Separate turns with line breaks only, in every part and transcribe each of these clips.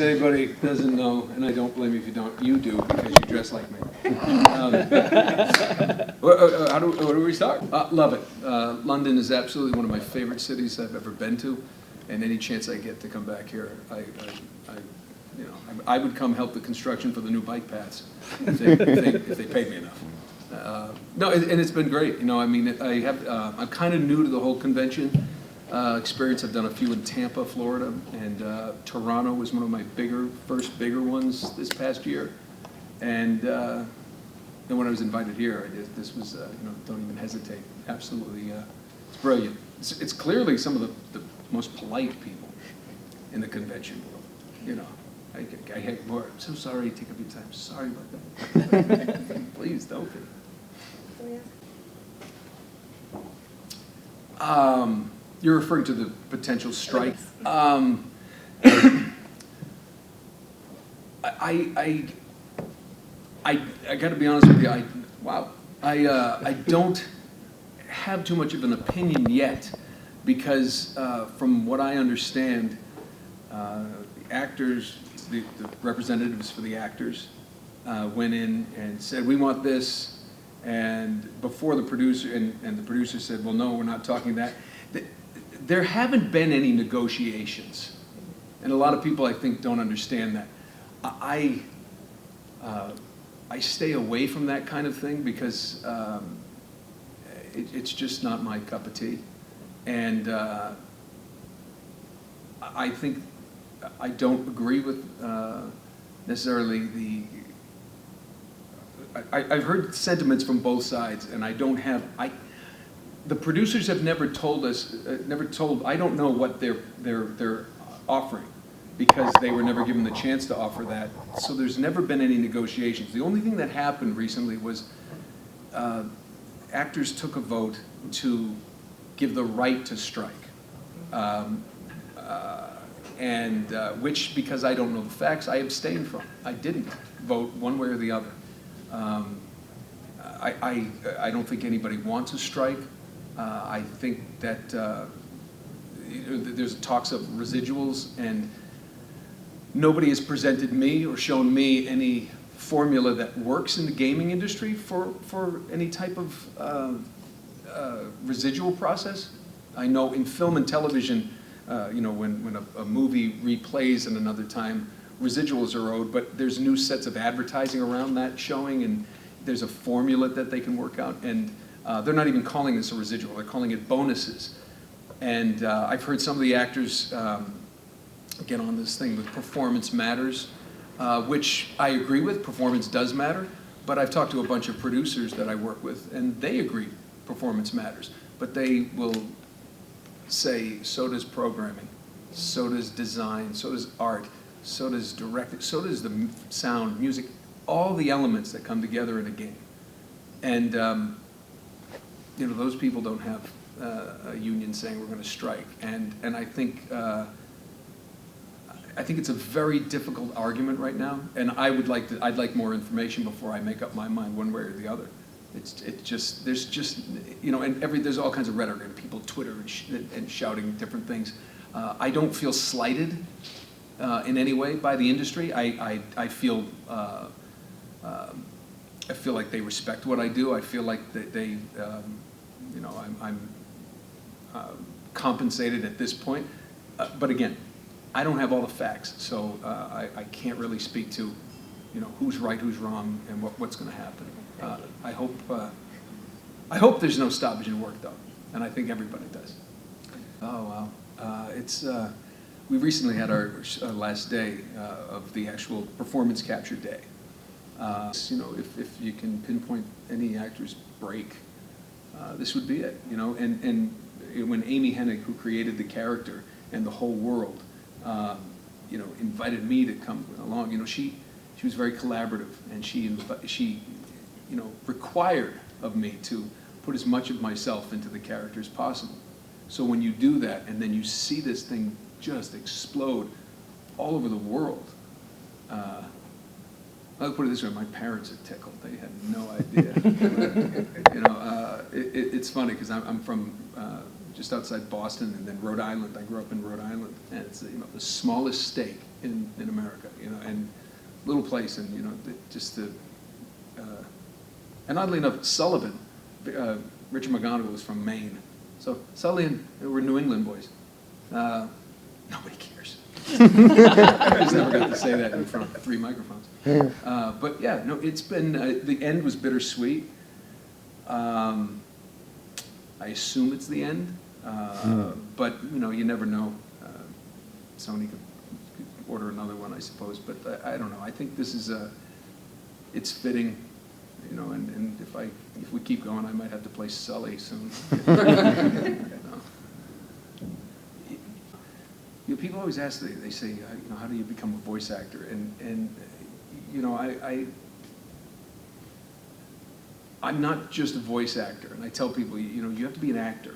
Anybody doesn't know, and I don't blame you if you don't, you do, because you dress like me. Where do we start? Love it. London is absolutely one of my favorite cities I've ever been to, and any chance I get to come back here, I would come help the construction for the new bike paths if they paid me enough. No, and it's been great. I mean, I'm kind of new to the whole convention experience. I've done a few in Tampa, Florida, and Toronto was one of my first bigger ones this past year. And then when I was invited here, this was, don't even hesitate. Absolutely, it's brilliant. It's clearly some of the most polite people in the convention world. I had more. I'm so sorry to take up your time. Sorry about that. Please don't be. You're referring to the potential strike. I got to be honest with you. I don't have too much of an opinion yet, because from what I understand, actors, the representatives for the actors, went in and said, we want this. And before the producer, and the producer said, well, no, we're not talking that. There haven't been any negotiations. And a lot of people, I think, don't understand that. I stay away from that kind of thing because it's just not my cup of tea. And I think I don't agree with necessarily I've heard sentiments from both sides, and the producers have never told us, I don't know what they're offering, because they were never given the chance to offer that. So there's never been any negotiations. The only thing that happened recently was actors took a vote to give the right to strike. Which, because I don't know the facts, I abstained from. I didn't vote one way or the other. I don't think anybody wants a strike. I think that there's talks of residuals, and nobody has presented me or shown me any formula that works in the gaming industry for any type of residual process. I know in film and television, when a movie replays in another time, residuals are owed, but there's new sets of advertising around that showing, and there's a formula that they can work out, and they're not even calling this a residual, they're calling it bonuses. And I've heard some of the actors get on this thing with performance matters, which I agree with. Performance does matter, but I've talked to a bunch of producers that I work with, and they agree performance matters, but they will say, so does programming, so does design, so does art, so does directing, so does the sound, music, all the elements that come together in a game. And those people don't have a union saying we're going to strike. And I think it's a very difficult argument right now. And I'd like more information before I make up my mind one way or the other. There's all kinds of rhetoric and people Twitter and shouting different things. I don't feel slighted in any way by the industry. I feel like they respect what I do. I feel like I'm compensated at this point. But again, I don't have all the facts, so I can't really speak to who's right, who's wrong, and what's going to happen. I hope there's no stoppage in work, though, and I think everybody does. Oh wow! We recently had our last day of the actual performance capture day. If you can pinpoint any actor's break, this would be it. And when Amy Hennig, who created the character and the whole world, invited me to come along, she was very collaborative, and she required of me to put as much of myself into the character as possible. So when you do that, and then you see this thing just explode all over the world, I'll put it this way: my parents are tickled. They had no idea. It's funny because I'm from just outside Boston, and then Rhode Island. I grew up in Rhode Island, and it's the smallest state in America, and little place, and just the. And oddly enough, Sullivan, Richard McGonigal was from Maine, so Sully and we're New England boys. Nobody cares. I just never got to say that in front of 3 microphones. But yeah, no, it's been, the end was bittersweet. I assume it's the end, but you never know. Sony could order another one, I suppose, but I don't know. I think this is it's fitting, and if we keep going, I might have to play Sully soon. People always ask, they say, how do you become a voice actor? And I'm not just a voice actor, and I tell people, you have to be an actor.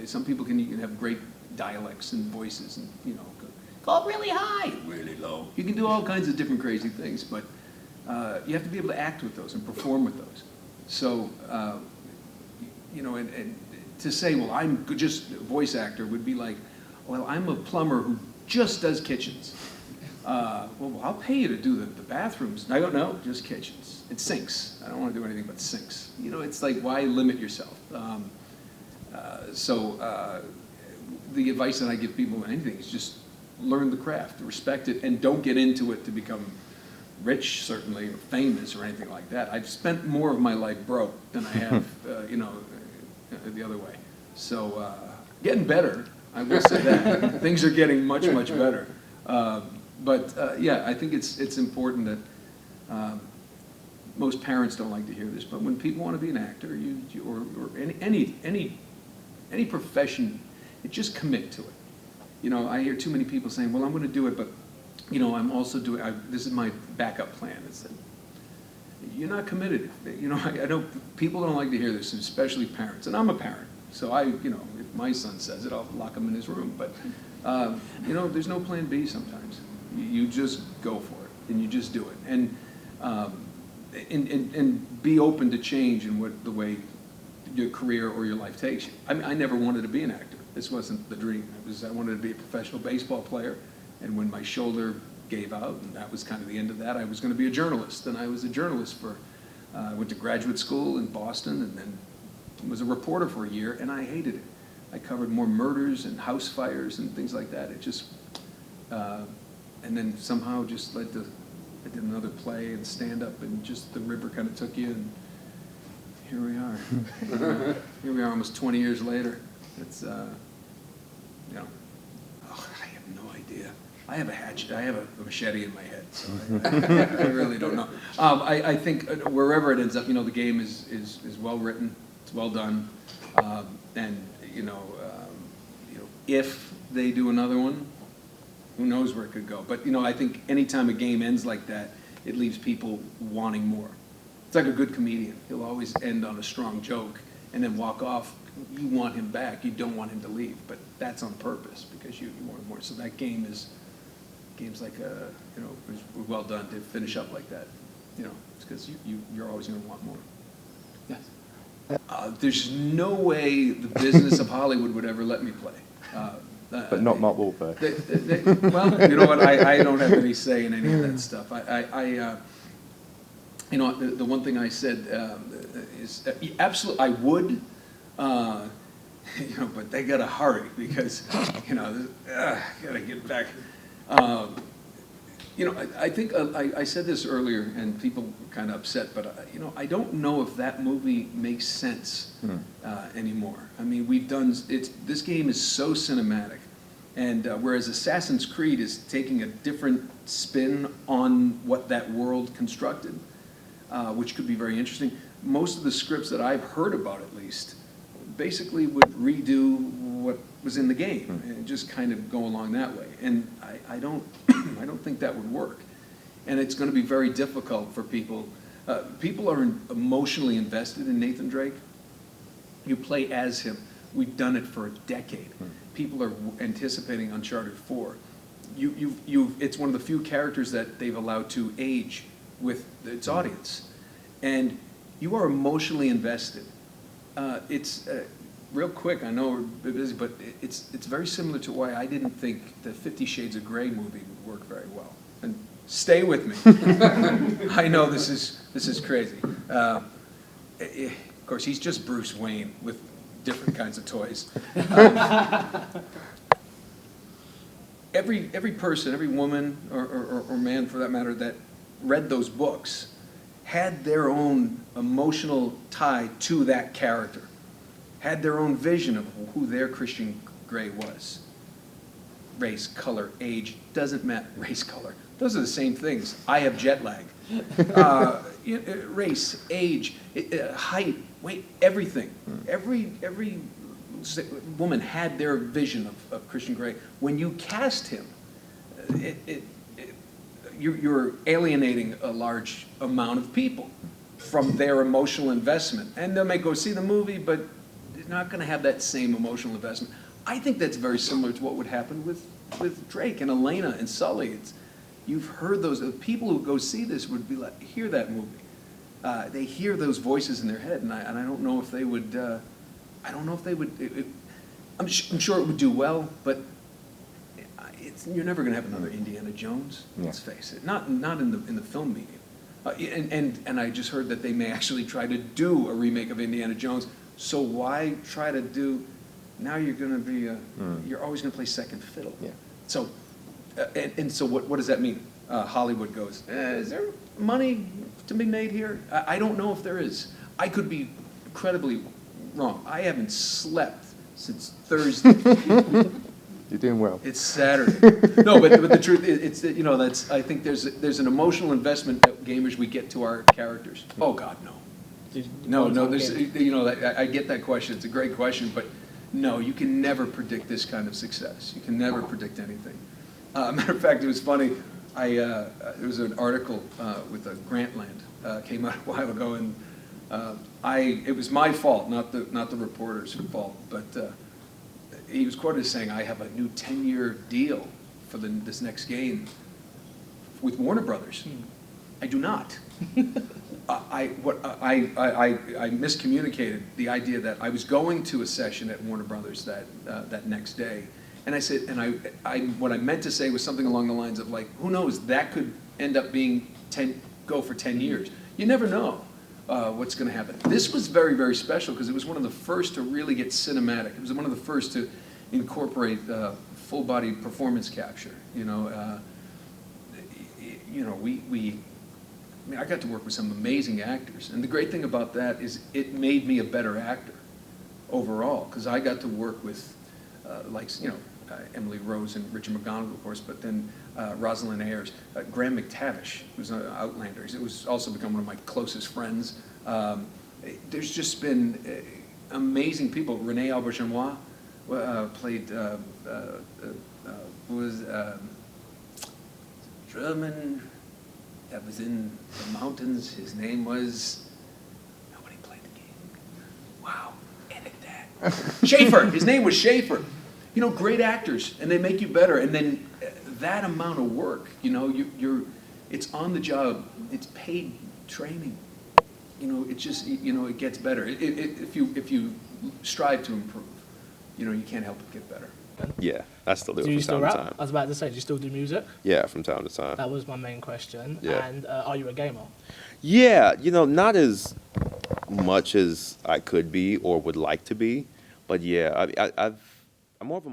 Some people can have great dialects and voices, and go up really high, really low. You can do all kinds of different crazy things, but you have to be able to act with those and perform with those. So, and to say, well, I'm just a voice actor would be like, well, I'm a plumber who just does kitchens. Well, I'll pay you to do the bathrooms. I don't know, just kitchens. It sinks. I don't want to do anything but sinks. It's like, why limit yourself? So the advice that I give people in anything is just learn the craft, respect it, and don't get into it to become rich, certainly, or famous, or anything like that. I've spent more of my life broke than I have, the other way. So getting better. I will say that. Things are getting much, much better. But yeah, I think it's important that most parents don't like to hear this, but when people want to be an actor, or any profession, just commit to it. I hear too many people saying, well, I'm going to do it, but I'm also doing, this is my backup plan. It's that you're not committed. I know people don't like to hear this, especially parents, and I'm a parent. So if my son says it, I'll lock him in his room. But, there's no plan B sometimes. You just go for it, and you just do it. And be open to change in the way your career or your life takes you. I never wanted to be an actor. This wasn't the dream. I wanted to be a professional baseball player. And when my shoulder gave out, and that was kind of the end of that, I was going to be a journalist. And I was a journalist I went to graduate school in Boston, and then was a reporter for a year, and I hated it. I covered more murders and house fires and things like that. It just, and then somehow just led to, I did another play and stand up, and just the river kind of took you, and here we are. Here we are almost 20 years later. It's, I have no idea. I have a hatchet, I have a machete in my head, so I really don't know. I think wherever it ends up, the game is well written. It's well done, and if they do another one, who knows where it could go. But I think anytime a game ends like that, it leaves people wanting more. It's like a good comedian; he'll always end on a strong joke and then walk off. You want him back; you don't want him to leave, but that's on purpose because you want more. So that game's like was well done to finish up like that. It's because you're always going to want more. Yes. There's no way the business of Hollywood would ever let me play.
But not Mark Wahlberg.
Well, you know what? I don't have any say in any of that stuff. The one thing I said is absolutely I would, but they gotta hurry because gotta get back. I think I said this earlier, and people were kind of upset, but I don't know if that movie makes sense anymore. I mean, this game is so cinematic, and whereas Assassin's Creed is taking a different spin on what that world constructed, which could be very interesting. Most of the scripts that I've heard about, at least, basically would redo what was in the game and just kind of go along that way. And I don't think that would work. And it's going to be very difficult for people. People are emotionally invested in Nathan Drake. You play as him. We've done it for a decade. People are anticipating Uncharted 4. It's one of the few characters that they've allowed to age with its audience. And you are emotionally invested. real quick, I know we're busy, but it's very similar to why I didn't think the 50 Shades of Grey movie would work very well. And stay with me. I know this is crazy. Of course, he's just Bruce Wayne with different kinds of toys. Every person, every woman or man for that matter that read those books had their own emotional tie to that character, had their own vision of who their Christian Grey was. Race, color, age, doesn't matter. Race, color, those are the same things. I have jet lag. Race, age, height, weight, everything. Every woman had their vision of Christian Grey. When you cast him, you're alienating a large amount of people from their emotional investment. And they may go see the movie, but they're not going to have that same emotional investment. I think that's very similar to what would happen with Drake and Elena and Sully. You've heard those, the people who go see this would be like, hear that movie. They hear those voices in their head, and I don't know if they would, I'm sure it would do well, but you're never going to have another Indiana Jones, let's face it. Not in the film medium. And I just heard that they may actually try to do a remake of Indiana Jones, so why try to do, now you're going to be, you're always going to play second fiddle.
Yeah.
So, so what does that mean? Hollywood goes, is there money to be made here? I don't know if there is. I could be incredibly wrong. I haven't slept since Thursday.
You're doing well.
It's Saturday. No, but the truth is, it's I think there's an emotional investment that gamers we get to our characters. Oh God, no. No. There's I get that question. It's a great question, but no, you can never predict this kind of success. You can never predict anything. Matter of fact, it was funny. There was an article with Grantland came out a while ago, and it was my fault, not the reporter's fault, but he was quoted as saying, "I have a new 10-year deal for this next game with Warner Brothers." I do not. I miscommunicated the idea that I was going to a session at Warner Brothers that next day. And I said, what I meant to say was something along the lines of like, who knows, that could end up being go for 10 years. You never know what's going to happen. This was very, very special because it was one of the first to really get cinematic. It was one of the first to incorporate full-body performance capture. I got to work with some amazing actors, and the great thing about that is it made me a better actor overall because I got to work with Emily Rose and Richard McGonigal, of course, but then Rosalind Ayers, Graham McTavish, who's an Outlander. It was also become one of my closest friends. There's just been amazing people. Renee Auberjonois played German that was in the mountains. His name was, nobody played the game. Wow, edit that. Schaefer, his name was Schaefer. Great actors, and they make you better. And then that amount of work, it's on the job, it's paid training. It just, it gets better. If you strive to improve, you can't help but get better.
Yeah, I still do it
Do you
from
still
time to
rap?
time.
I was about to say, do you still do music?
Yeah, from time to time.
That was my main question.
Yeah.
And are you a gamer?
Yeah, not as much as I could be or would like to be, but yeah, I'm more of a